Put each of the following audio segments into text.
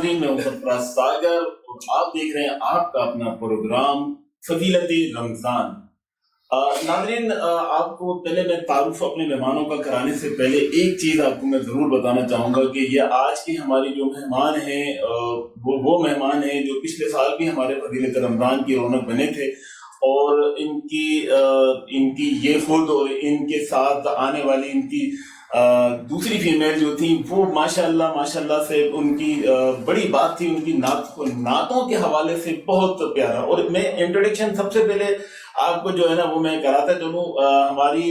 ناظرین، میں ہوں سرفراز ساگر اور آپ دیکھ رہے ہیں آپ کا اپنا پروگرام فضیلت رمضان۔ ناظرین، آپ کو پہلے میں تعارف اپنے مہمانوں کا کرانے سے پہلے ایک چیز آپ کو میں ضرور بتانا چاہوں گا کہ یہ آج کی ہماری جو مہمان ہیں وہ مہمان ہیں جو پچھلے سال بھی ہمارے فضیلت رمضان کی رونق بنے تھے، اور ان کی یہ خود اور ان کے ساتھ آنے والی ان کی دوسری فیمیل جو تھیں وہ ماشاءاللہ سے ان کی بڑی بات تھی، ان کی نعتوں کے حوالے سے بہت پیارا۔ اور میں انٹروڈکشن سب سے پہلے آپ کو جو ہے نا وہ میں کراتا چلوں، ہماری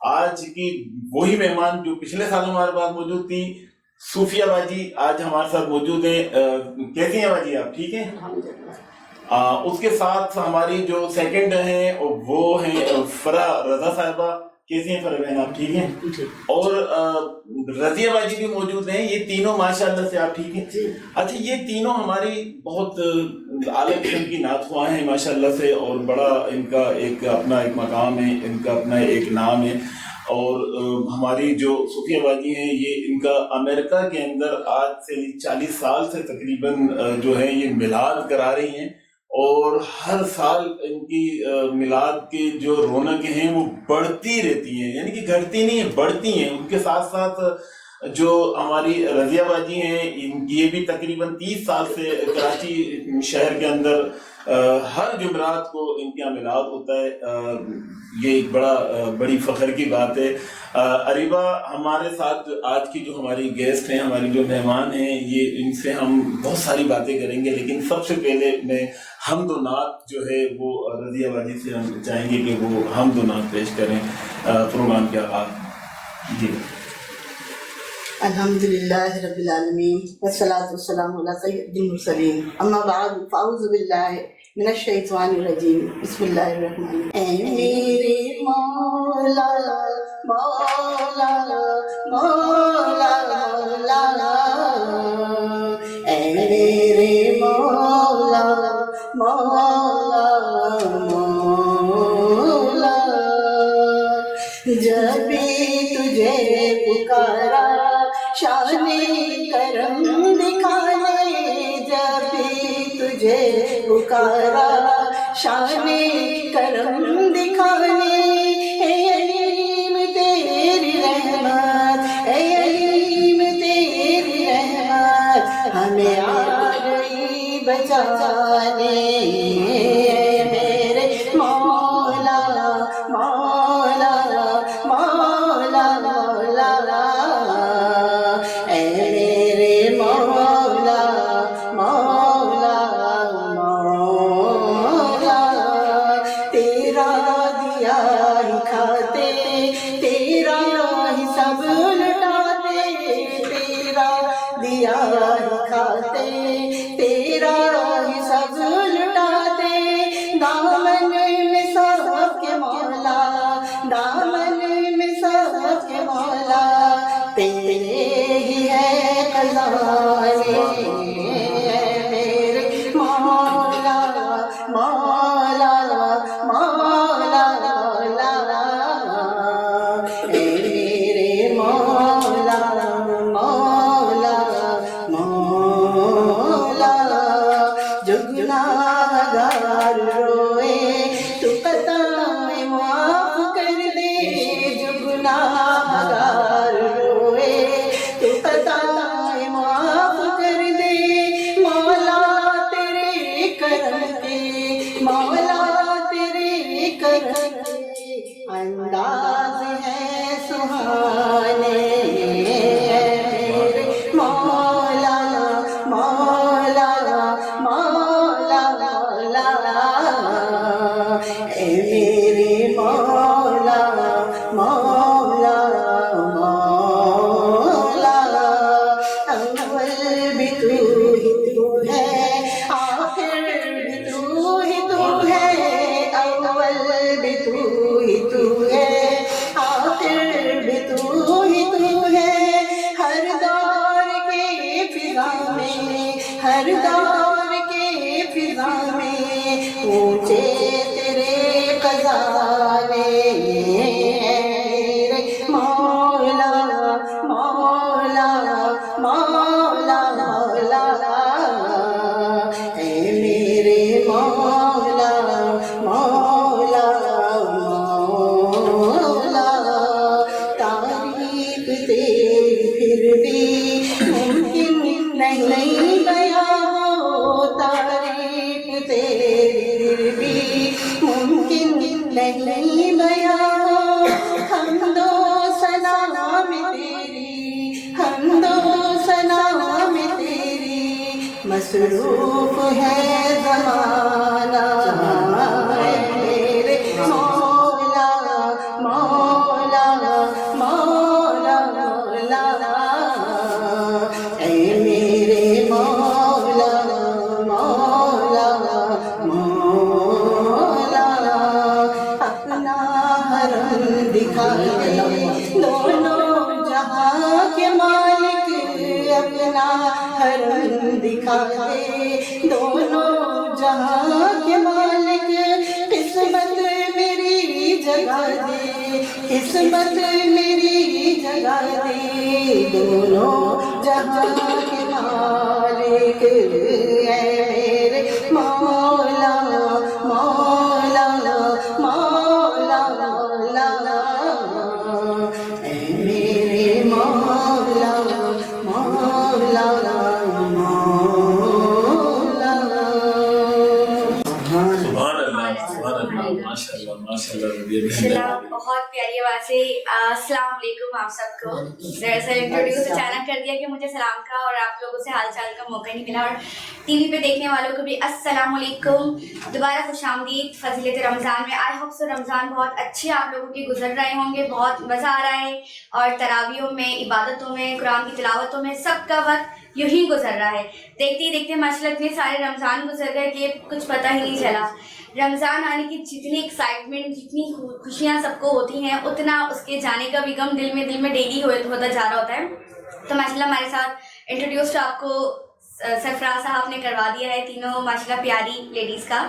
آج کی وہی مہمان جو پچھلے سال ہمارے پاس موجود تھی، صوفیہ باجی آج ہمارے ساتھ موجود ہیں۔ کیسی ہیں باجی آپ؟ ٹھیک ہیں؟ اس کے ساتھ ہماری جو سیکنڈ ہیں وہ ہیں فرح رضا صاحبہ۔ کیسی ہیں فرح بہن آپ؟ ٹھیک ہیں؟ اور رضیہ باجی بھی موجود ہیں۔ یہ تینوں ماشاءاللہ سے آپ ٹھیک ہیں؟ اچھا، یہ تینوں ہماری بہت اعلیٰ قسم کی نعت خواں ہیں ماشاءاللہ سے، اور بڑا ان کا ایک اپنا ایک مقام ہے، ان کا اپنا ایک نام ہے۔ اور ہماری جو صوفیہ باجی ہیں یہ ان کا امریکہ کے اندر آج سے 40 سال سے تقریباً جو ہے یہ میلاد کرا رہی ہیں، اور ہر سال ان کی میلاد کی جو رونقیں ہیں وہ بڑھتی رہتی ہیں، یعنی کہ گھٹتی نہیں ہیں، بڑھتی ہیں۔ ان کے ساتھ ساتھ جو ہماری رضیہ باجی ہیں یہ بھی تقریباً 30 سال سے کراچی شہر کے اندر ہر جمعرات کو ان کے یہاں میلاد ہوتا ہے۔ یہ ایک بڑی فخر کی بات ہے۔ اریبہ ہمارے ساتھ آج کی جو ہماری گیسٹ ہیں، ہماری جو مہمان ہیں، یہ ان سے ہم بہت ساری باتیں کریں گے، لیکن سب سے پہلے میں حمد و نعت جو ہے وہ رضیہ باجی سے ہم چاہیں گے کہ وہ حمد و نعت پیش کریں پروگرام کے آغاز۔ جی الحمدللہ رب العالمین والصلاة والسلام علی سید المرسلین، اما بعد فاعوذ باللہ من الشیطان الرجیم، بسم اللہ الرحمن الرحیم۔ اے میرے مولا مولا مولا مولا، اے میرے مولا مولا مولا، جب بھی تجھے پکارا شان کرم دکھانے، جب بھی تجھے پکارا شان کرم دکھانے، اے علیم تیری رحمت، اے علیم تیری رحمت ہمیں آ گئی بچانے، میرے مولا مولا مولا مولا، اے میرے مولا مولا مولا، تیرا دیا ہی کھاتے، تیرا ہی سب لٹاتے، تیرا دیا ہی کھاتے، تیرا ہی سب لٹاتے، دامن میں سب کے مولا، دامن میں سب کے مولا، تیرے ہی ہے خزانے، میرے مولا مولا مولا مولا، اے میرے مولا مولا مولا، جو گناہگار روئے تو قطع معاف کر دے، جو گناہگار روئے تو قطع معاف کر دے، مولا تیرے کرم کے، مولا تیرے کرم کے انداز ہے سہانے، میرے مولا مولا مولا مولا، اے میرے مولا مولا مولا، اول بھی تو ہے، آخر بھی تو ہے، اول بھی تو ہے، آخر بھی تو ہے، ہر دور کے فضا میں، ہر دور کے فضا میں اونچے تیرے خزانے، مولا مولا مولا مولا، نہیں بیاں حمد و ثنا میں تیری، حمد و ثنا میں تیری، مصروف ہے زمانہ اے میرے مولا مولا مولا مولا، اے میرے مولا مولا مولا، اپنا حرم دکھا دے دونوں جہاں کے مالک، اپنا حرم دکھا دے دونوں جہاں کے مالک، قسمت میری جگہ دے، قسمت میری جگہ دے، دونوں جہاں کے مالک، اے میرے مولا مولا مولا مولا، اے میرے مولا مولا مولا۔ سبحان اللہ سبحان اللہ، ماشاء اللہ ماشاء اللہ، ماشاءاللہ، بہت پیاری آواز ہے۔ السلام علیکم آپ سب کو۔ دراصل انٹروڈیوس اچانک کر دیا کہ مجھے سلام کا اور آپ لوگوں سے حال چال کا موقع نہیں ملا، اور ٹی وی پہ دیکھنے والوں کو بھی السلام علیکم، دوبارہ خوش آمدید فضیلت رمضان میں۔ آئی ہوپ سو رمضان بہت اچھے آپ لوگوں کے گزر رہے ہوں گے، بہت مزہ آ رہا ہے، اور تراویحوں میں، عبادتوں میں، قرآن کی تلاوتوں میں سب کا وقت یوں ہی گزر رہا ہے۔ دیکھتے ہی دیکھتے ماشاءاللہ اتنے سارے رمضان گزر گئے کہ کچھ پتہ ہی نہیں چلا۔ رمضان آنے کی جتنی ایکسائٹمنٹ، جتنی خوشیاں سب کو ہوتی ہیں، اتنا اس کے جانے کا بھی غم دل میں ڈیلی ہوتا جا رہا ہوتا ہے۔ تو ماشاءاللہ ہمارے ساتھ انٹروڈیوس آپ کو سرفراز صاحب نے کروا دیا ہے، تینوں ماشاءاللہ پیاری لیڈیز کا،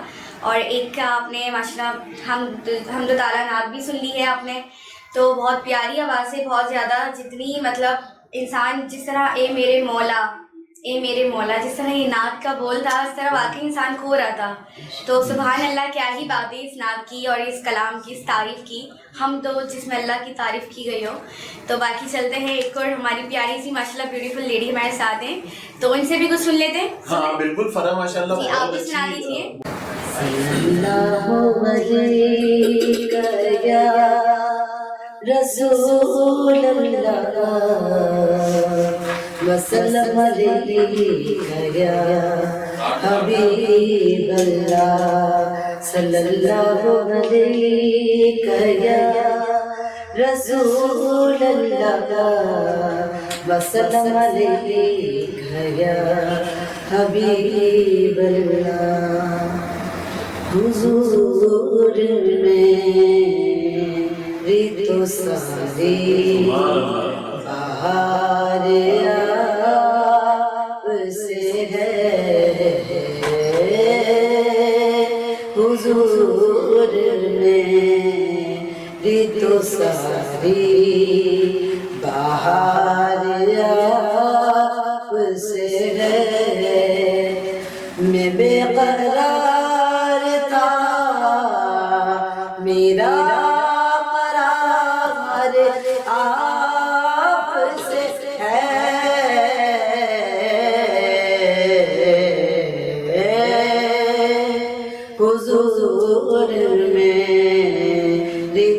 اور ایک کا آپ نے ماشاءاللہ حمد تعالیٰ نعت بھی سن لی ہے آپ نے، تو بہت پیاری آواز ہے، بہت زیادہ، جتنی مطلب انسان جس طرح اے میرے مولا اے میرے مولا، جس طرح یہ نعت کا بول تھا، اس طرح واقعی انسان کھو رہا تھا۔ تو سبحان اللہ، کیا ہی بات ہے اس نعت کی اور اس کلام کی، اس تعریف کی، ہم تو جس میں اللہ کی تعریف کی گئی ہو۔ تو باقی چلتے ہیں، ایک اور ہماری پیاری سی ماشاءاللہ بیوٹیفل لیڈی ہمارے ساتھ ہیں، تو ان سے بھی کچھ سن لیتے ہیں۔ ہاں بالکل فرا، ماشاء اللہ جی آپ بھی سنا دیجیے۔ رسول اللہ وسلم علیک یا حبیب اللہ، صلی اللہ علیک یا رسول اللہ وسلم علیک یا حبیب اللہ۔ حضور میں تو ساری بہار آپ سے ہے، حضور میں تو ساری بہار آپ سے ہے، میں بے قرار تھا، میرا آپ سے ہے، حضور میں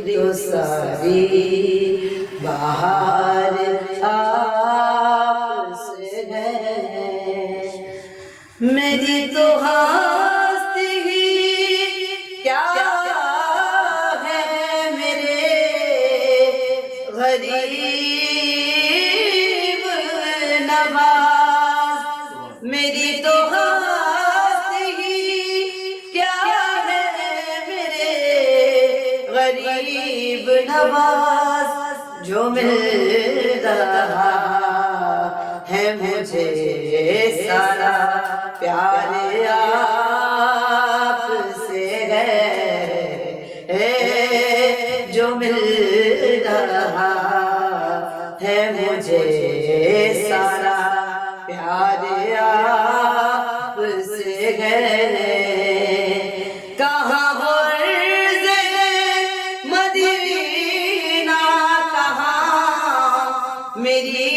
تو ساری بہار آپ سے ہے، میری تو ہستی ہی کیا ہے میرے غریب نواز، میری تو ہستی کیا ہے میرے غریب نواز، جو مل رہا ہے مجھے سارا پیار آپ سے ہے، جو مل رہا ہے مجھے سارا پیار آپ سے ہے، کہاں غرض مدینہ، کہاں میری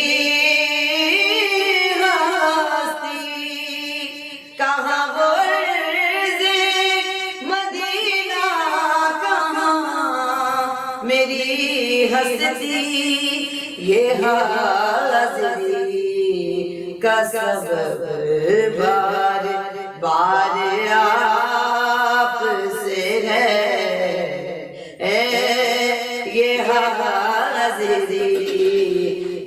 ہستی یہ حاضری کا سبب بار بار آپ سے ہے، یہ حاضری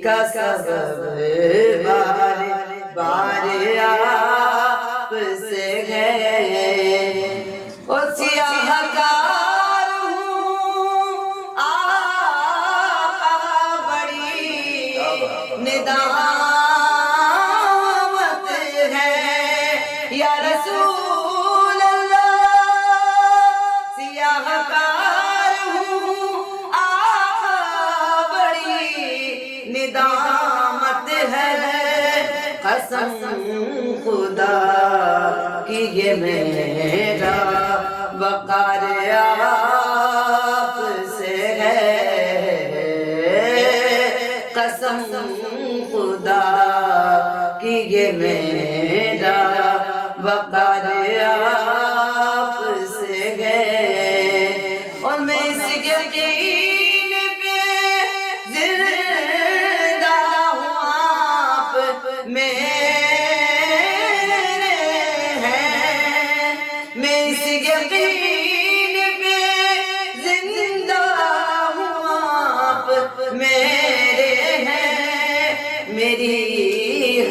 کا سبب بار بار آپ سے ہے، اور سیاہ کار ہوں آقا بڑی ندامت ہے یا رسول اللہ، سیاہ کار ہوں آقا بڑی ندامت ہے، قسم خدا کی یہ میرا وقار آپ سے ہے، قسم خدا کی یہ میرا وقار آپ سے ہے، اور میں اس یقین پہ زندہ ہوں آپ میرے ہیں، میں اس یقین پہ زندہ ہوں آپ میرے ہیں، میری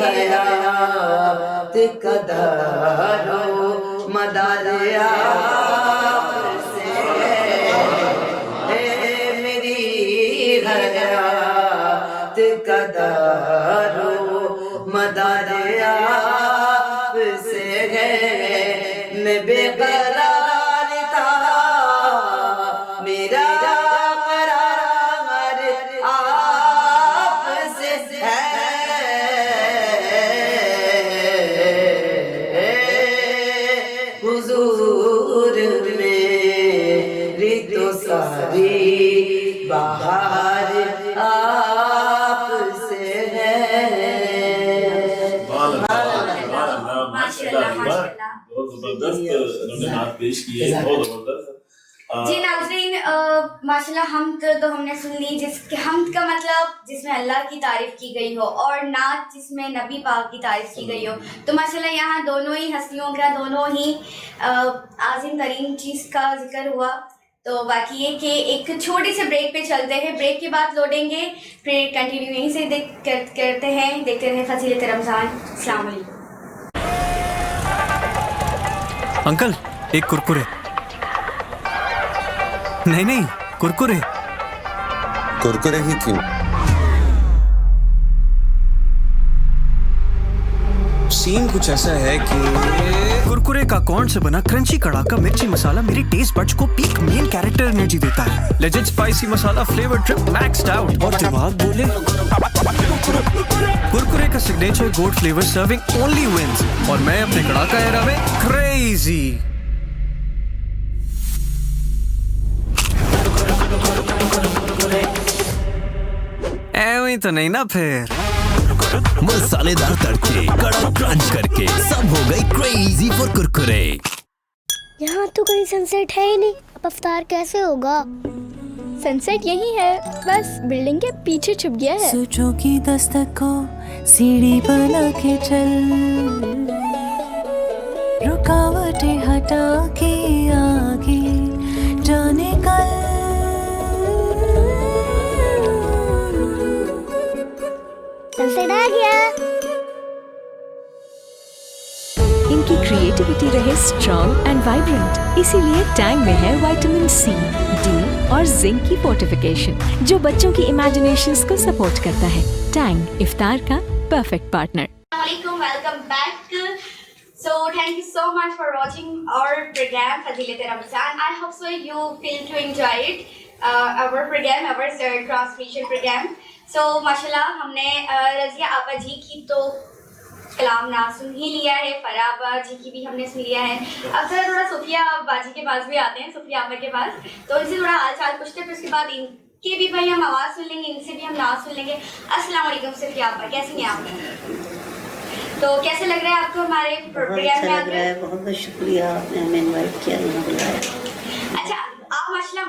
حیات کا دار و مدار آپ سے ہے، میری حیات کا دار و مدار آپ سے ہے، میں بے قرار تھا میرا قرار آپ سے ہے، حضور میری تو ساری بہار آپ سے ہے۔ بہت زبردست انہوں نے نعت پیش کی ہے، بہت زبردست۔ جی ناظرین، ماشاءاللہ حمد تو ہم نے سن لی، جس کے حمد کا مطلب جس میں اللہ کی تعریف کی گئی ہو، اور نعت جس میں نبی پاک کی تعریف کی گئی ہو، تو ماشاءاللہ یہاں دونوں ہی ہستیوں کا، دونوں ہی عظیم ترین چیز کا ذکر ہوا۔ تو باقی یہ کہ ایک چھوٹی سے بریک پہ چلتے ہیں، بریک کے بعد لوٹیں گے، پھر کنٹینیو یہیں سے کرتے ہیں، دیکھتے رہیں فضیلت رمضان۔ السلام علیکم۔ انکل ایک کرکرے، نہیں کرکرے، کرکرے ہی کیوں؟ سین کچھ ایسا ہے کہ کرکرے کا کارن سے بنا کرنچی کڑاکا مرچی مسالہ میری ٹیسٹ بڈز کو پیک مین کیریکٹر انرجی دیتا ہے، لیجنڈ اسپائسی مسالہ فلیور ٹرپ میکسڈ آؤٹ، اور دماغ بولے کرکرے کا signature god flavour serving only wins, اور میں اپنے کڑاکا ایرا میں کریزی۔ ایویں تو نہیں نا پھر مسالے دار تڑکے کڑک کرنچ کر کے سب ہو گئی کریزی فور کرکرے۔ یہاں تو کوئی سن سیٹ ہے ہی نہیں، اب افطار کیسے ہوگا؟ سن سیٹ یہی ہے، بس بلڈنگ کے پیچھے چھپ گیا ہے۔ سوچوں کی دستک کو سیڑھی بنا کے چل، رکاوٹیں ہٹا کے آگے جانے کل، سن سیٹ آ گیا۔ ان کی کریٹیوٹی رہے اسٹرانگ اینڈ وائبرنٹ، اسی لیے ٹینگ میں ہے وائٹامن سی، ڈی اور زنک کی فورٹیفیکیشن جو بچوں کی امیجنیشنز کو سپورٹ کرتا ہے۔ ٹینگ افطار کا پرفیکٹ پارٹنر۔ السلام علیکم، welcome back. So thank you so much for watching our program فضیلت رمضان. I hope so you feel to enjoy it, our program, our transmission program. So ماشاءاللہ ہم نے رضیہ آپا جی کی تو کلام نہ سن ہی لیا ہے، فرح آپا جی کی بھی ہم نے سن لیا ہے۔ اب ذرا تھوڑا صوفیہ باجی کے پاس بھی آتے ہیں، صوفیہ آپا کے پاس، تو ان سے تھوڑا حال چال پوچھتے ہیں، پھر اس کے بعد ان کے بھی بھائی ہم آواز سن لیں گے، ان سے بھی ہم نعت سن لیں گے۔ السلام علیکم صوفیہ آپا، کیسی ہیں آپ؟ تو کیسے لگ رہا ہے آپ کو ہمارے پروگرام میں آ کر؟ بہت بہت شکریہ، آپ نے ہمیں انوائٹ کیا، یہاں بلایا۔ اچھا آپ ماشاءاللہ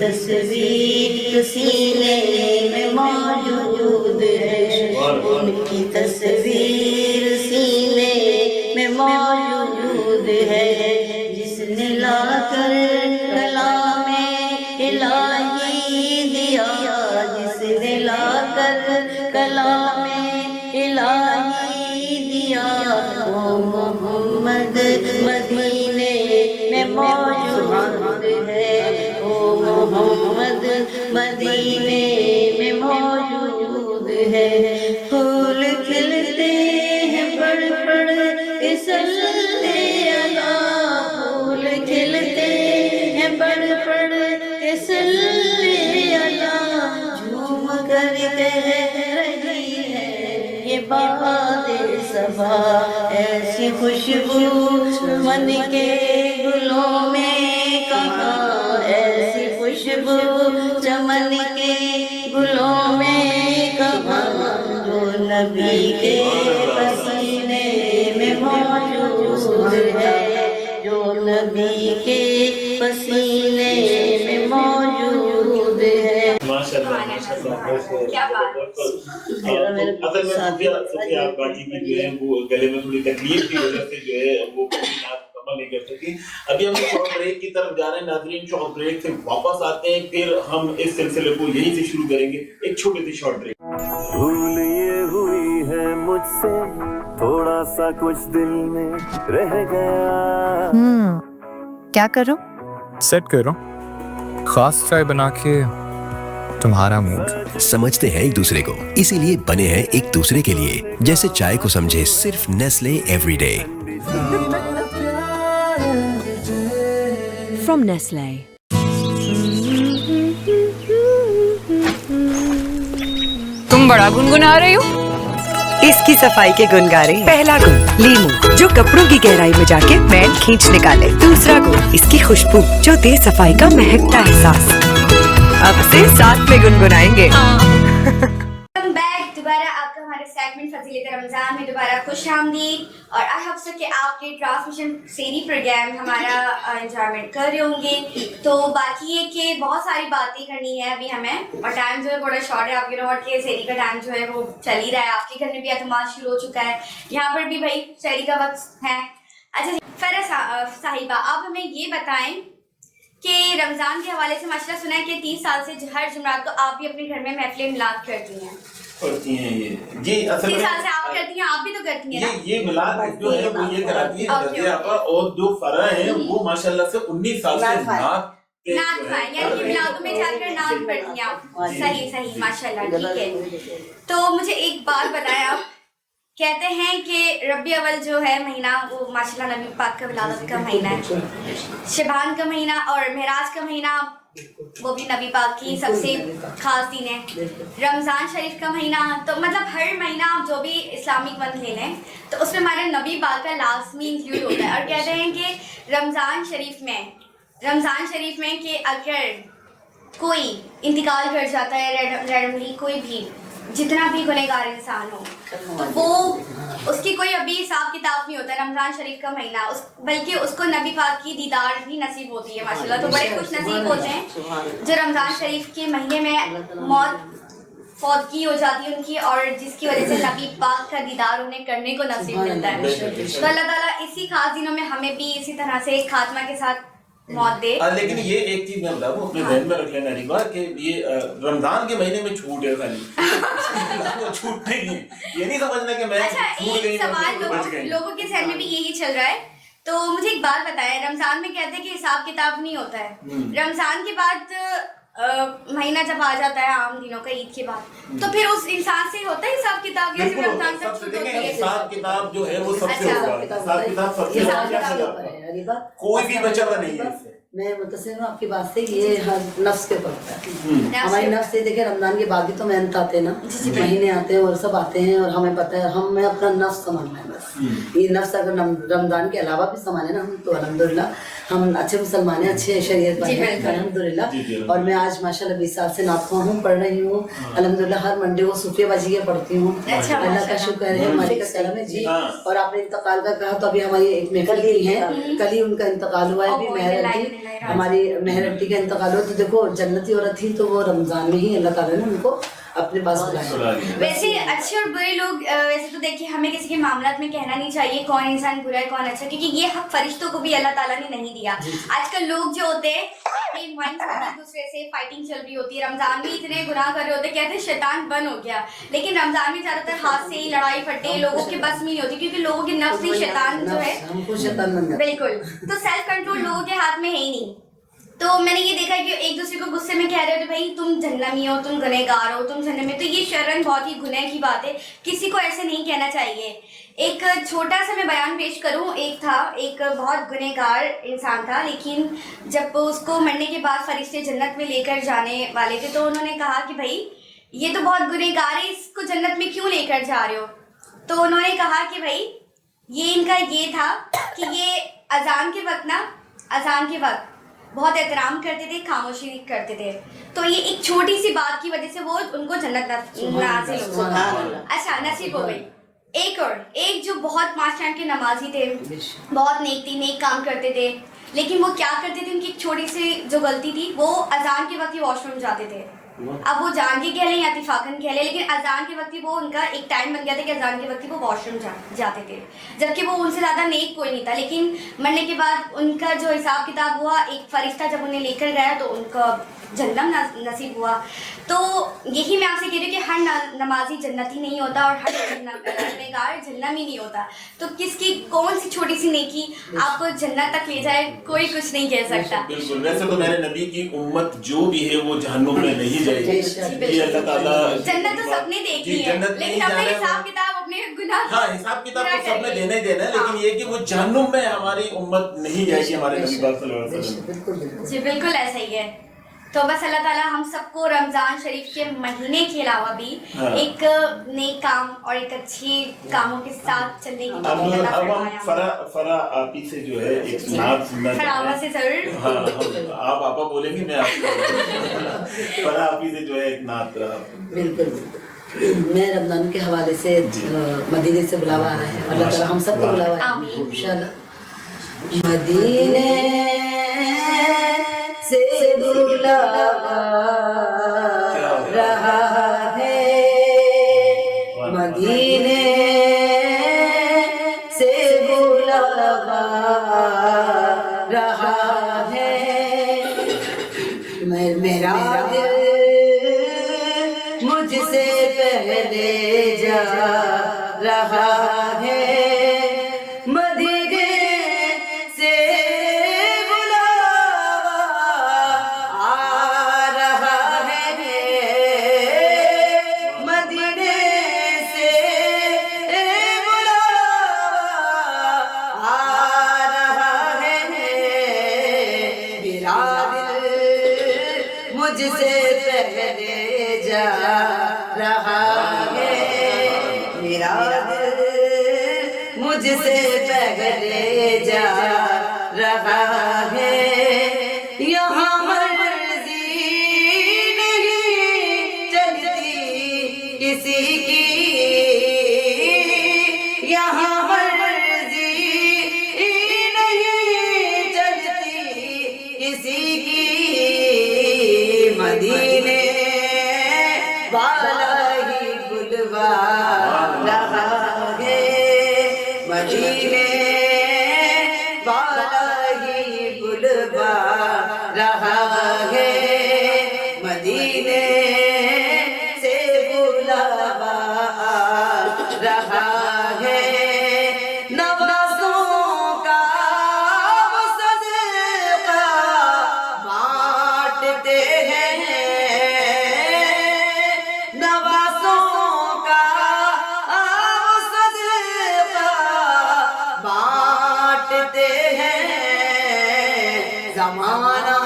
تصویر سینے میں موجود ہے، ان کی تصویر سینے میں موجود ہے، جس نے لا کر کلام الہی دیا، جس نے لا کر کلام الہی دیا، وہ محمد مدینے میں موجود ہے، وہ محمد مدینے میں موجود ہے، پھول کھلتے ہیں پڑھ پڑھ کے صلی اللہ، پھول کھلتے ہیں پڑھ پڑھ کے صلی اللہ، جھوم کر کہہ رہی ہے یہ باد صبا، ایسی خوشبو من کے گلوں میں کہاں، ایسی خوشبو چمن کے گلوں میں کہاں، جو نبی کے پسینے میں موجود ہے، جو نبی کے پسینے میں موجود ہے۔ کیا بات اصل میں صوفیہ باجی کی جو ہے وہ گلے میں تھوڑی تکلیف کی وجہ سے جو ہے وہ مکمل نہیں کر سکی۔ ابھی ہم شارٹ بریک کی طرف جا رہے ہیں ناظرین، شارٹ بریک سے واپس آتے ہیں، پھر ہم اس سلسلے کو یہیں سے شروع کریں گے، ایک چھوٹی سی شارٹ بریک۔ بھول یہ ہوئی ہے مجھ سے تھوڑا سا کچھ دل میں رہ گیا۔ کیا کرو؟ سیٹ کرو خاص چائے بنا کے تمہارا موڈ۔ سمجھتے ہیں ایک دوسرے کو، اسی لیے بنے ہیں ایک دوسرے کے لیے، جیسے چائے کو سمجھے صرف Nestle every day. From Nestle. تم بڑا گنگنا رہی ہو؟ اس کی صفائی کے گن گا رہے ہیں۔ پہلا گن لیمو، جو کپڑوں کی گہرائی میں جا کے میل کھینچ نکالے۔ دوسرا گن اس کی خوشبو، جو دے صفائی کا مہکتا احساس۔ اب سے ساتھ میں گنگنائیں گے۔ ویلکم بیک، دوبارہ آپ کا ہمارے سیگمنٹ فضیلت رمضان میں دوبارہ خوش آمدید، اور آئی ہوپ سو کہ آپ کے ٹرانسمیشن سیری پروگرام ہمارا انجوائمنٹ کر رہے ہوں گے۔ تو باقی یہ کہ بہت ساری باتیں کرنی ہے ابھی ہمیں، اور ٹائم جو ہے بڑا شارٹ ہے، آپ کے نوٹ کے سیری کا ٹائم جو ہے وہ چل ہی رہا ہے، آپ کے گھر میں بھی اعتماد شروع ہو چکا ہے، یہاں پر بھی بھائی سیری کا وقت ہے۔ اچھا جی فرح صاحبہ، آپ ہمیں یہ بتائیں کہ رمضان کے حوالے سے ماشاءاللہ سنا ہے کہ 30 سال سے ہر جمعرات کو آپ بھی اپنے گھر میں محفل میلاد کرتی ہیں۔ کرتی ہیں یہ جی، اصل 30 سال سے آپ کرتی ہیں، آپ بھی تو کرتی ہیں نا؟ یہ میلاد جو ہے وہ یہ کراتی ہے رضیہ آپا، اور جو فرح ہیں وہ ماشاءاللہ سے 19 سال سے نعت پڑھائیں، یعنی کہ میلادوں میں جا کر نعت پڑھتی ہیں آپ۔ صحیح صحیح ماشاءاللہ، ٹھیک ہے۔ تو مجھے ایک بات بتائیں، آپ کہتے ہیں کہ ربیع اول جو ہے مہینہ وہ ماشاءاللہ نبی پاک کا ولادت کا مہینہ ہے، شعبان کا مہینہ اور معراج کا مہینہ وہ بھی نبی پاک کی سب سے خاص دن ہے، رمضان شریف کا مہینہ، تو مطلب ہر مہینہ آپ جو بھی اسلامک منتھ لے لیں تو اس میں ہمارے نبی پاک کا لازمی انکلوڈ ہوتا ہے، اور کہتے ہیں کہ رمضان شریف میں کہ اگر کوئی انتقال کر جاتا ہے رینڈملی، کوئی بھی جتنا بھی گنہگار انسان ہو تو وہ اس کی کوئی ابھی حساب کتاب نہیں ہوتا ہے رمضان شریف کا مہینہ، بلکہ اس کو نبی پاک کی دیدار بھی نصیب ہوتی ہے ماشاءاللہ۔ تو بڑے خوش نصیب ہوتے ہیں جو رمضان شریف کے مہینے میں موت فوتگی ہو جاتی ہے ان کی، اور جس کی وجہ سے نبی پاک کا دیدار انہیں کرنے کو نصیب ملتا ہے۔ تو اللہ تعالیٰ اسی خاص دنوں میں ہمیں بھی اسی طرح سے خاتمہ کے ساتھ موت دے۔ لیکن یہ ایک چیز میں بتاؤں اپنے ذہن میں رکھ لینا ریبا کہ یہ رمضان کے مہینے میں چھوٹ ہے، خالی چھوٹ نہیں ہے، یہ نہیں سمجھنا کہ میں اچھا ایک سوال لوگوں کے ذہن میں بھی یہی چل رہا ہے، تو مجھے ایک بات بتائیں، رمضان میں کہتے ہیں کہ حساب کتاب نہیں ہوتا ہے، رمضان کے بعد مہینہ جب آ جاتا ہے عام دنوں کا عید کے بعد، تو پھر اس انسان سے ہوتا ہے حساب کتاب یا صرف رمضان تک چھوٹ ہوتی ہے؟ حساب کتاب جو ہے وہ سب سے ہوگا، حساب کتاب سب سے ہوگا، کوئی بھی بچا ہوا نہیں ہے۔ میں متصل ہوں آپ کی بات سے، یہ ہر نفس کے اوپر ہوتا ہے، ہماری نفس سے دیکھیں رمضان کے بعد بھی تو محنت آتے ہیں نا، مہینے آتے ہیں اور سب آتے ہیں، اور ہمیں پتہ ہے ہمیں اپنا نفس سنبھالنا ہے بس، یہ نفس اگر رمضان کے علاوہ بھی سنبھالے نا ہم تو الحمدللہ ہم اچھے مسلمان ہیں، اچھے شریعت والے ہیں الحمدللہ۔ اور میں آج ماشاءاللہ 20 سال سے نعت خواں ہوں، پڑھ رہی ہوں الحمدللہ، ہر منڈے کو صوفیہ باجی کے پڑھتی ہوں، اللہ کا شکر ہے، مالک کا کرم ہے جی۔ اور آپ نے انتقال کا کہا تو ابھی ہماری ایک محفل کی ہے، کل ہی ان کا انتقال ہوا ہے، ابھی مہر علی ہماری مہر آنٹی کا انتقال ہو تو دیکھو جنتی عورت تھی تو وہ رمضان میں ہی اللہ تعالیٰ نے ان کو اپنے پاس بلایا. ویسے اچھے اور برے لوگ ویسے تو دیکھیے ہمیں کسی کے معاملات میں کہنا نہیں چاہیے کون انسان برا ہے کون اچھا, کیونکہ یہ حق فرشتوں کو بھی اللہ تعالیٰ نے نہیں دیا. آج کل لوگ جو ہوتے ہیں ایک دوسرے سے فائٹنگ چل رہی ہوتی ہے, رمضان میں اتنے گناہ کر رہے ہوتے ہیں, کہتے ہیں شیطان بند ہو گیا, لیکن رمضان میں زیادہ تر ہاتھ سے ہی لڑائی پھٹے لوگوں کے بس میں نہیں ہوتی, کیونکہ لوگوں کے نفس ہی شیطان جو ہے بالکل, تو سیلف کنٹرول لوگوں کے ہاتھ میں ہے ہی نہیں. تو میں نے یہ دیکھا کہ ایک دوسرے کو غصے میں کہہ رہے ہوتے بھائی تم جہنمی ہو, تم گنہگار ہو, تم جہنم میں, تو یہ شرعاً بہت ہی گناہ کی بات ہے, کسی کو ایسے نہیں کہنا چاہیے. ایک چھوٹا سا میں بیان پیش کروں, ایک بہت گنہگار انسان تھا, لیکن جب اس کو مرنے کے بعد فرشتے جنت میں لے کر جانے والے تھے تو انہوں نے کہا کہ بھائی یہ تو بہت گنہگار ہے, اس کو جنت میں کیوں لے کر جا رہے ہو؟ تو انہوں نے کہا کہ بھائی یہ ان کا یہ تھا کہ یہ اذان کے وقت بہت احترام کرتے تھے, خاموشی کرتے تھے, تو یہ ایک چھوٹی سی بات کی وجہ سے وہ ان کو جنت نصیب ہو گئی. ایک جو بہت پانچ ٹائم کے نمازی تھے, بہت نیک کام کرتے تھے, لیکن وہ کیا کرتے تھے, ان کی ایک چھوٹی سی جو غلطی تھی, وہ اذان کے وقت ہی واش روم جاتے تھے. اب وہ جان کے کہہ لیں یا اتفاقاً کہہ لیں, لیکن اذان کے وقت ہی وہ ان کا ایک ٹائم بن گیا تھا کہ اذان کے وقت ہی وہ واش روم جاتے تھے, جبکہ وہ ان سے زیادہ نیک کوئی نہیں تھا. لیکن مرنے کے بعد ان کا جو حساب کتاب ہوا, ایک فرشتہ جب انہیں لے کر گیا تو ان کا جنم نصیب ہوا. تو یہی میں آپ سے کہہ رہی ہوں کہ ہر نمازی جنتی نہیں ہوتا اور ہر گنہگار جہنمی نہیں ہوتا. تو کس کی کون سی چھوٹی سی نیکی آپ کو جنت تک لے جائے, کوئی کچھ نہیں کہہ سکتا. بالکل, ویسے تو میرے نبی کی امت جو بھی ہے وہ جہنم میں نہیں جائے گی, یہ اللہ تعالیٰ جنت تو سب نے دیکھی ہے, لیکن اپنے حساب کتاب اپنے گناہ, ہاں حساب کتاب تو سب نے دینا ہی دینا ہے, لیکن یہ کہ وہ جہنم میں ہماری امت نہیں جائے گی ہمارے نبی پاک صلی اللہ علیہ وسلم. جی بالکل ایسا ہی ہے. تو بس اللہ تعالیٰ ہم سب کو رمضان شریف کے مہینے کے علاوہ بھی ایک نیک کام اور ایک اچھی کاموں کے ساتھ چلنے کی توفیق عطا فرمائے. فرح آپی سے جو ہے ایک نعت سننا سے ضرور. ہاں آپ آپا بولیں گے, میں آپ فرح آپی سے جو ہے ایک نعت. بالکل, میں رمضان کے حوالے سے مدینے سے بلاوا آ رہا ہے, اللہ تعالیٰ ہم سب کو بلاوا ہے انشاءاللہ. مدینے سے بلاوا رہا ہے, مدینے سے بلاوا رہا ہے, میرا دل مجھ سے پہلے جا رہا ہے, مدینے سے بلاوا آ رہا ہے, مدینے سے بلاوا آ رہا ہے, میرا دل مجھ سے پہلے جا رہا ہے, میرا دل مجھ سے پہلے جا رہا ہے. یہاں مرضی نہیں چلتی کسی کی, یہاں مرضی نہیں چلتی کسی کی, مدینے والا ہی بلوا رہا ہے, مدینے والا ہی بلوا رہا ہے, مدینے سے بلاوا رہا ہے. نوازوں کا وہ صدقہ بانٹتے ہیں, نوازوں کا وہ صدقہ بانٹتے ہیں, زمانہ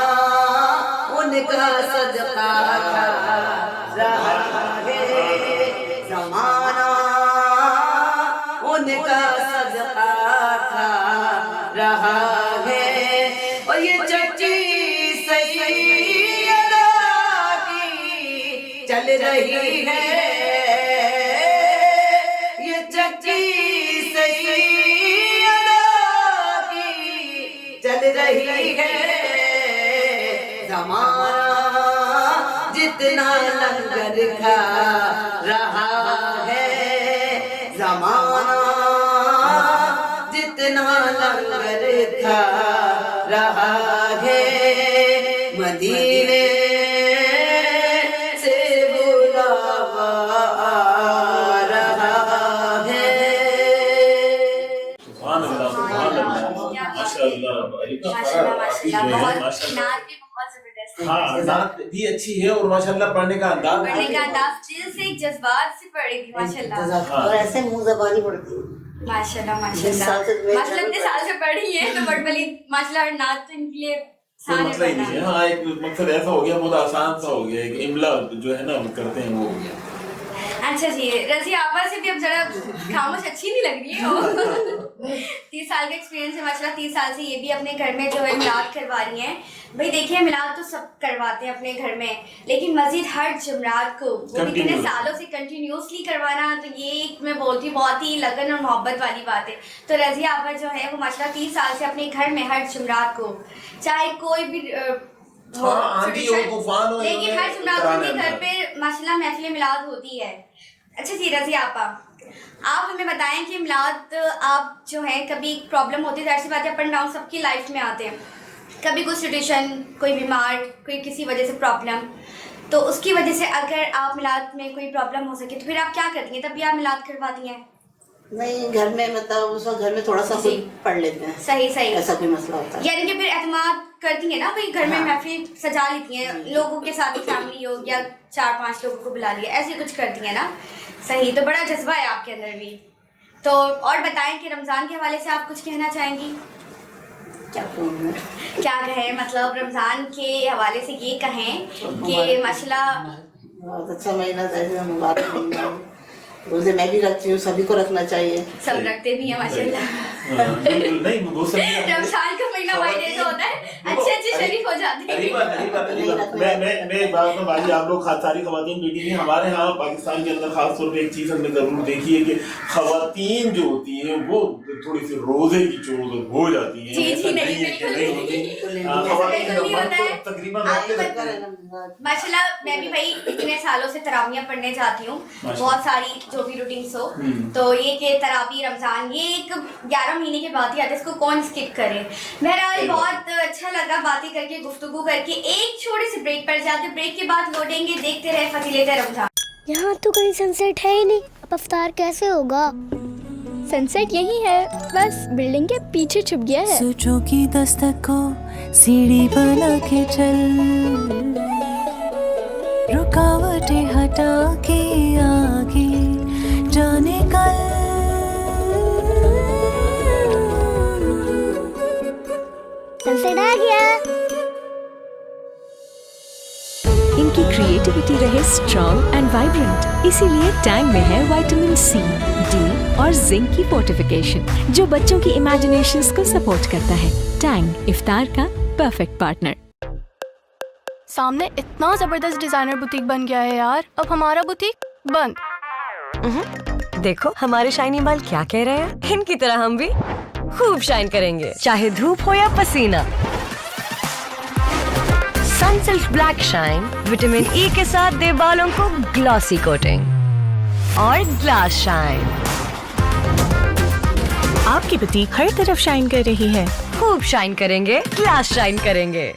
ان کا صدقہ کھا رہا ہے, زمانہ ان کا صدقہ کھا رہا ہے. اور یہ چچی سیدہ کی چل رہی ہے, یہ چچی سیدہ کی چل رہی ہے, زمانہ جتنا لنگر کھا رہا ہے، زمانہ جتنا لنگر کھا رہا ہے، مدینے سے بلاوا آ رہا ہے۔ سبحان اللہ، سبحان اللہ، ماشاء اللہ، ماشاءاللہ ماشاءاللہ، بہت نعت بھی بہت زبردست ہے۔ ہاں نعت بھی اچھی ہے اور ماشاءاللہ پڑھنے کا انداز پڑھنے کا انداز دل سے جذبات سے پڑھے گی ماشاءاللہ، اور ایسے منہ زبانی پڑتی ہے۔ ماشاءاللہ ماشاءاللہ، ماشاءاللہ اتنے سال سے پڑھی ہے تو بٹ بلی ماشاءاللہ نعت تو ان کے لیے کوئی آسان مسئلہ ہی نہیں ہے۔ ہے۔ ہاں ایک مقصد ایسا ہو گیا، بہت آسان سا ہو گیا، ایک املا جو ہے نا وہ کرتے ہیں وہ ہو گیا۔ اچھا جی، رضی آپا سے بھی اب ذرا خاموش اچھی نہیں لگ رہی ہے، 30 سال کا ایکسپیرینس ہے ماشاءاللہ، 30 سال سے یہ بھی اپنے گھر میں جو ہے میلاد کروا رہی ہیں۔ بھائی دیکھیں میلاد تو سب کرواتے ہیں اپنے گھر میں، لیکن مزید ہر جمعرات کو وہ بھی اتنے سالوں سے کنٹینیوسلی کروانا، تو یہ میں بولتی ہوں بہت ہی لگن اور محبت والی بات ہے۔ تو رضی آپا جو ہے وہ ماشاءاللہ 30 سال سے اپنے گھر میں ہر جمعرات کو چاہے کوئی بھی لیکن ہر جمعرات کو اپنے گھر پہ ماشاءاللہ محفل میلاد ہوتی ہے۔ اچھا جی رضی آپا، آپ ہمیں بتائیں کہ میلاد آپ جو ہے کبھی پرابلم ہوتی ہے، ظاہر سی بات ہے اپ اینڈ ڈاؤن سب کی لائف میں آتے ہیں، کبھی کوئی سچویشن، کوئی بیمار، کوئی کسی وجہ سے پرابلم، تو اس کی وجہ سے اگر آپ میلاد میں کوئی پرابلم ہو سکے تو پھر آپ کیا کرتی ہیں؟ تب بھی آپ میلاد کرواتی ہیں؟ نہیں، گھر میں مطلب اس وقت گھر میں تھوڑا سا پڑھ لیتے ہیں، صحیح ایسا کوئی مسئلہ ہوتا ہے یعنی کہ پھر اعتماد کرتی ہیں نا، بھائی گھر میں محفل سجا لیتی ہیں، لوگوں کے ساتھ فیملی ہو یا 4-5 لوگوں کو بلا لیا، ایسے کچھ کرتی ہیں نا؟ صحیح، تو بڑا جذبہ ہے آپ کے اندر بھی۔ تو اور بتائیں کہ رمضان کے حوالے سے آپ کچھ کہنا چاہیں گی؟ کیا کہیں، مطلب رمضان کے حوالے سے یہ کہیں کہ ماشاءاللہ بہت اچھا مہینہ ہے، مبارک مہینہ، روزے میں بھی رکھتی ہوں، سبھی کو رکھنا چاہیے، سب رکھتے بھی ہیں ماشاءاللہ۔ رمضان کا مہینہ بائی ڈے ہوتا ہے، اچھے اچھے شریف ہو جاتے ہیں۔ میں ایک بات میں بھائی، آپ لوگ ساری خواتین بیٹی ہیں، ہمارے ہاں پاکستان کے اندر خاص طور پہ ایک چیز ہم نے ضرور دیکھی ہے کہ خواتین جو ہوتی ہیں وہ تھوڑی سی روزے کی چوز ہو جاتی ہیں۔ جی جی نہیں بالکل تقریباً ماشاءاللہ میں بھی بھائی اتنے سالوں سے تراویح پڑھنے جاتی ہوں، بہت ساری جو بھی روٹینس ہو، تو یہ کہ تراویح رمضان یہ ایک 11 مہینے کے بعد ہی آتا ہے، اس کو کون اسکپ کرے۔ بہرحال بہت اچھا لگا باتیں کر کے، گفتگو کر کے۔ ایک چھوٹے سے بریک پر جاتے، بریک کے بعد لوٹیں گے، دیکھتے رہے فضیلت رمضان۔ یہاں تو کہیں سن سیٹ ہے ہی نہیں، اب افطار کیسے ہوگا؟ سن سیٹ یہی ہے، بس بلڈنگ کے پیچھے چھپ گیا ہے۔ سوچوں کی دستک کو سیڑھی بنا کے چل، رکاوٹیں ہٹا کے آگے جانے کل، سن سیٹ آ گیا۔ ان کی کریٹیوٹی رہے اسٹرانگ اینڈ وائبرنٹ، اسی لیے ٹینگ میں ہے وائٹامن سی، ڈی اور زنک کی فورٹیفیکیشن جو بچوں کی امیجنیشنز کو سپورٹ کرتا ہے۔ ٹینگ افطار کا پرفیکٹ پارٹنر۔ سامنے اتنا زبردست ڈیزائنر بوتیک بن گیا ہے یار، اب ہمارا بوتیک بند۔ دیکھو ہمارے شائنی بال کیا کہہ رہے ہیں، ان کی طرح ہم بھی خوب شائن کریں گے، چاہے دھوپ ہو یا پسینہ۔ Sunsilk black shine vitamin E کے ساتھ دے بالوں کو گلاسی کوٹنگ، اور گلاس شائن آپ کی بوتیک ہر طرف شائن کر رہی ہے، خوب شائن کریں گے، گلاس شائن کریں گے۔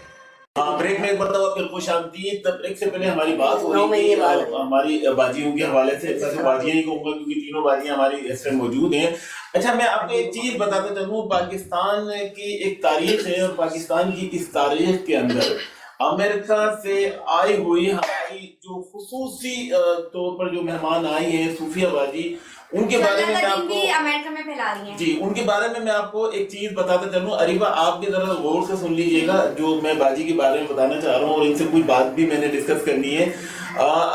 بریک میں ایک مرتبہ پھر خوش آمدید۔ بریک سے پہلے ہماری بات ہو رہی تھی ہماری باجیوں کے حوالے سے، باجیاں ہی کہوں گا کیونکہ تینوں باجیاں ہماری اس میں موجود ہیں۔ اچھا میں آپ کو ایک چیز بتاتا چلوں، پاکستان کی ایک تاریخ ہے، اور پاکستان کی اس تاریخ کے اندر امریکہ سے آئی ہوئی ہماری جو خصوصی طور پر جو مہمان آئی ہیں صوفیہ باجی، ان کے بارے میں آپ کو امریکہ میں پھیلا رہی ہیں۔ جی ان کے بارے میں آپ کو ایک چیز بتاتا چلوں۔ اریبہ آپ بھی ذرا غور سے سن لیجئے گا جو میں باجی کے بارے میں بتانا چاہ رہا ہوں، اور ان سے کوئی بات بھی میں نے ڈسکس کرنی ہے۔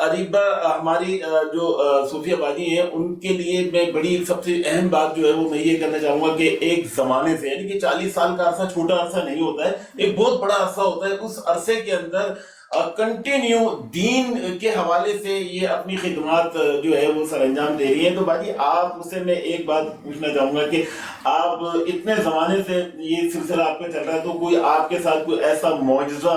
اریبہ ہماری جو صوفیہ باجی ہیں، ان کے لیے میں بڑی سب سے اہم بات جو ہے وہ میں یہ کہنا چاہوں گا کہ ایک زمانے سے، یعنی کہ 40 سال کا عرصہ چھوٹا عرصہ نہیں ہوتا ہے، ایک بہت بڑا عرصہ ہوتا ہے۔ اس عرصے کے اندر کنٹینیو دین کے حوالے سے یہ اپنی خدمات جو ہے وہ سر انجام دے رہی ہیں۔ تو باجی آپ سے میں ایک بات پوچھنا چاہوں گا کہ آپ اتنے زمانے سے یہ سلسلہ آپ کا چل رہا ہے، تو کوئی آپ کے ساتھ کوئی ایسا معجزہ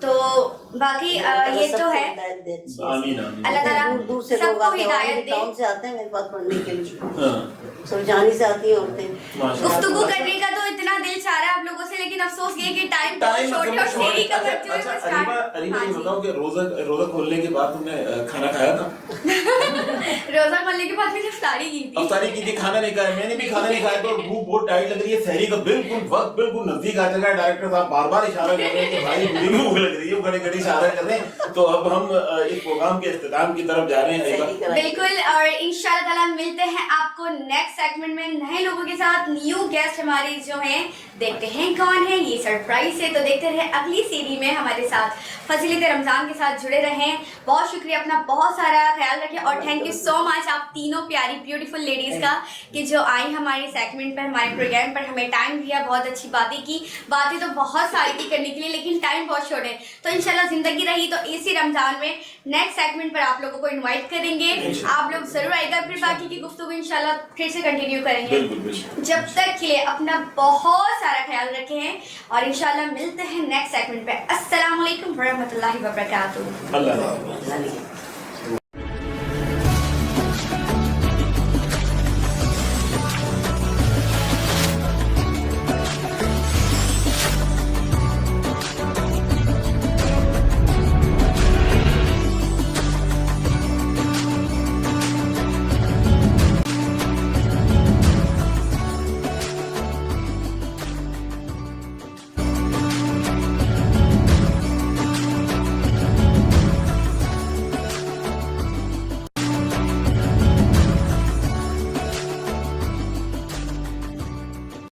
تو باقی یہ تو ہے آمین آمین. اللہ تعالیٰ دور دور سے سب لوگ کو آتے ہیں ہدایت اور دے. ٹاؤن سے آتے ہیں میرے پاس پڑھنے کے لیے. ہاں. سرجانی سے آتی ہیں عورتیں. گفتگو کرنے کا تو اتنا دل چاہ رہا ہے آپ لوگوں سے, لیکن افسوس یہ کہ ٹائم بہت چھوٹی اور شیری کا وقت جو ہے وہ اسٹارٹ. اریبہ یہ بتاؤ کہ روزہ کھولنے کے بعد تم نے کھانا کھایا تھا؟ روزہ کھولنے کے بعد میں نے افطاری کی تھی. افطاری کی تھی, کھانا نہیں کھایا. میں نے بھی کھانا نہیں کھایا تو بھوک بہت ٹائٹ لگ رہی ہے. سحری کا بالکل وقت بالکل نزدیک آ چکا ہے. ڈائریکٹر صاحب بار بار اشارہ کر رہے ہیں کہ بھائی مجھے بھی بھوک لگ رہی ہے, وہ گھڑی گھڑی اشارہ کر رہے ہیں. تو اب ہم اس پروگرام کے اختتام کی طرف جا رہے ہیں. بالکل, اور انشاءاللہ تعالیٰ ملتے ہیں آپ کو نیکسٹ سیگمنٹ میں نئے لوگوں کے ساتھ. نیو گیسٹ ہمارے جو ہیں, دیکھتے ہیں کون ہے, یہ سرپرائز ہے. تو دیکھتے رہے اگلی سیری میں ہمارے ساتھ فضیلت رمضان کے ساتھ جڑے رہیں. بہت شکریہ, اپنا بہت سارا خیال رکھیں, اور تھینک یو سو مچ آپ تینوں پیاری بیوٹیفل لیڈیز کا کہ جو آئی ہمارے سیگمنٹ پر, ہمارے پروگرام پر, ہمیں ٹائم دیا, بہت اچھی باتیں کی. باتیں تو بہت ساری تھی کرنے کے لیے, لیکن ٹائم بہت شارٹ ہے. تو انشاءاللہ زندگی رہی تو اسی رمضان میں نیکسٹ سیگمنٹ پر آپ لوگوں کو انوائٹ کریں گے. آپ لوگ ضرور آئے گا, پھر باقی کی گفتگو انشاءاللہ پھر سے کنٹینیو کریں گے. جب تک کے لیے اپنا بہت سارا خیال رکھیں, اور انشاءاللہ ملتے ہیں نیکسٹ سیگمنٹ پہ. السلام علیکم ورحمۃ اللہ وبرکاتہ. اللہ